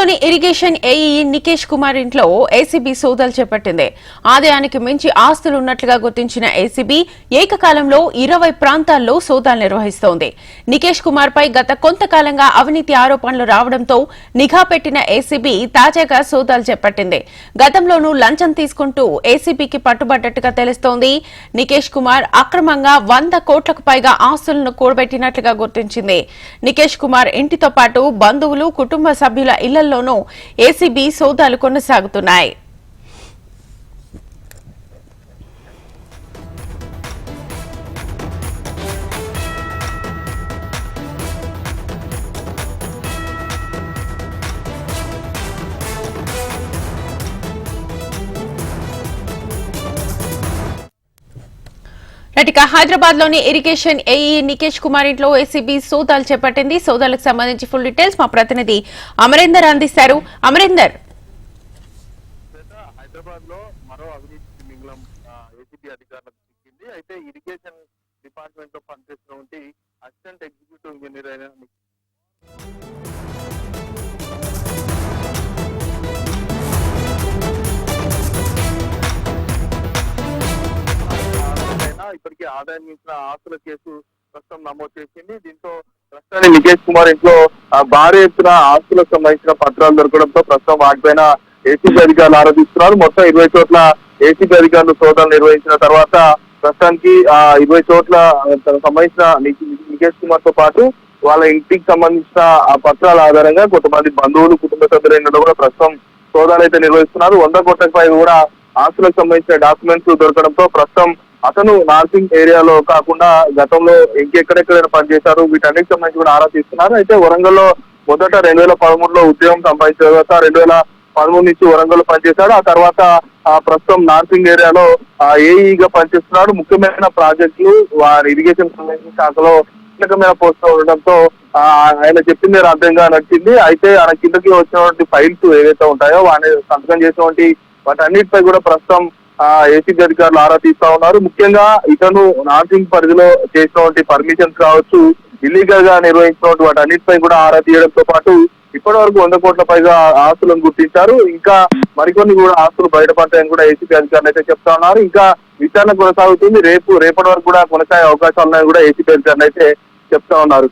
హైదరాబాద్లోని irrigation AE Nikesh Kumar ఇంట్లో ACB సోదాలు చేపట్టింది. ఆదాయానికి మించి ఆస్తులు ఉన్నట్లుగా గుర్తించిన ఏసీబీ ఏకకాలంలో 20 ప్రాంతాల్లో సోదాలు నిర్వహిస్తోంది. నికేష్ కుమార్ పై గత కొంతకాలంగా అవినీతి ఆరోపణలు రావడంతో నిఘా పెట్టిన ఏసీబీ తాజాగా సోదాలు చేపట్టింది. గతంలోనూ లంచం తీసుకుంటూ ఏసీబీకి పట్టుబడ్డట్టుగా తెలుస్తోంది. నికేష్ కుమార్ అక్రమంగా 100 కోట్లకు పైగా ఆస్తులను కూడబెట్టినట్లుగా గుర్తించింది. నికేష్ కుమార్ ఇంటితో పాటు బంధువులు, కుటుంబ సభ్యుల ఇళ్లలోనూ ఏసీబీ సోదాలు కొనసాగుతున్నాయి. ఇక హైదరాబాద్ లోని ఇరిగేషన్ ఏఈ నికేష్ కుమార్ ఇంట్లో ఏసీబీ సోదాలు చేపట్టింది. సోదాలకు సంబంధించి ఫుల్ డీటెయిల్స్ మా ప్రతినిధి అమరేందర్ అందిస్తారు. అమరేందర్, హైదరాబాద్ లో మరో అవినీతి మింగళం ఏసీబీ అధికారులకు చిక్కింది. అయితే ఇరిగేషన్ డిపార్ట్మెంట్ లో పనిచేస్తున్నటువంటి అసిస్టెంట్ ఎగ్జిక్యూటివ్ ఇంజనీర్ అయిన ఇప్పటికీ ఆదాయం మించిన ఆస్తుల కేసు ప్రస్తుతం నమోదు చేసింది. దీంతో ప్రస్తుతాన్ని నికేష్ కుమార్ ఇంట్లో భారీ ఎత్తున ఆస్తులకు సంబంధించిన పత్రాలు దొరకడంతో ప్రస్తుతం వాటిపైన ఏసీబీ అధికారులు ఆరోపిస్తున్నారు. మొత్తం 20 చోట్ల ఏసీబీ అధికారులు సోదాలు నిర్వహించిన తర్వాత ప్రస్తుతానికి 20 చోట్ల సంబంధించిన నికేష్ కుమార్ తో పాటు వాళ్ళ ఇంటికి సంబంధించిన ఆ పత్రాల ఆధారంగా కొంతమంది బంధువులు, కుటుంబ సభ్యులు కూడా ప్రస్తుతం సోదాలు అయితే నిర్వహిస్తున్నారు. 100 కోట్లకు పైగా కూడా ఆస్తులకు సంబంధించిన డాక్యుమెంట్స్ దొరకడంతో ప్రస్తుతం అతను నార్సింగ్ ఏరియాలో కాకుండా గతంలో ఇంకెక్కడెక్కడైనా పనిచేశారు, వీటన్నిటికి సంబంధించి కూడా ఆరా తీస్తున్నారు. అయితే వరంగల్లో మొదట 2013లో ఉద్యోగం సంపాదించిన తర్వాత 2013 నుంచి వరంగల్ పనిచేశాడు. ఆ తర్వాత ప్రస్తుతం నార్సింగ్ ఏరియాలో ఏఈగా పనిచేస్తున్నాడు. ముఖ్యమైన ప్రాజెక్టులు వారి ఇరిగేషన్ సంబంధించిన శాఖలో కీలకమైన పోస్టులు ఉండడంతో ఆయన చెప్పిందే రాజ్యంగా నడిచింది. అయితే ఆయన కిందకి వచ్చినటువంటి ఫైల్స్ ఏవైతే ఉంటాయో వాటిని సంతకం చేసినటువంటి వాటన్నిటిపై కూడా ప్రస్తుతం ఏసీబీ అధికారులు ఆరా తీస్తా ఉన్నారు. ముఖ్యంగా ఇతను నార్సింగ్ పరిధిలో చేసినటువంటి పర్మిషన్స్ కావచ్చు, ఇల్లీగల్ గా నిర్వహించినటువంటి వాటన్నిటిపై కూడా ఆరా తీయడంతో పాటు ఇప్పటి వరకు 100 కోట్ల పైగా ఆస్తులను గుర్తించారు. ఇంకా మరికొన్ని కూడా ఆస్తులు బయటపడతాయని కూడా ఏసీబీ అధికారులు అయితే చెప్తా ఉన్నారు. ఇంకా విచారణ కొనసాగుతుంది. రేపటి వరకు కూడా కొనసాగే అవకాశాలు ఉన్నాయని కూడా ఏసీబీ అధికారులు అయితే చెప్తా ఉన్నారు.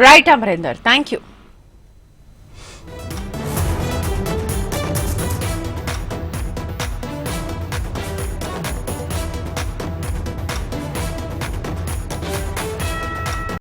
Right Amarender, thank you.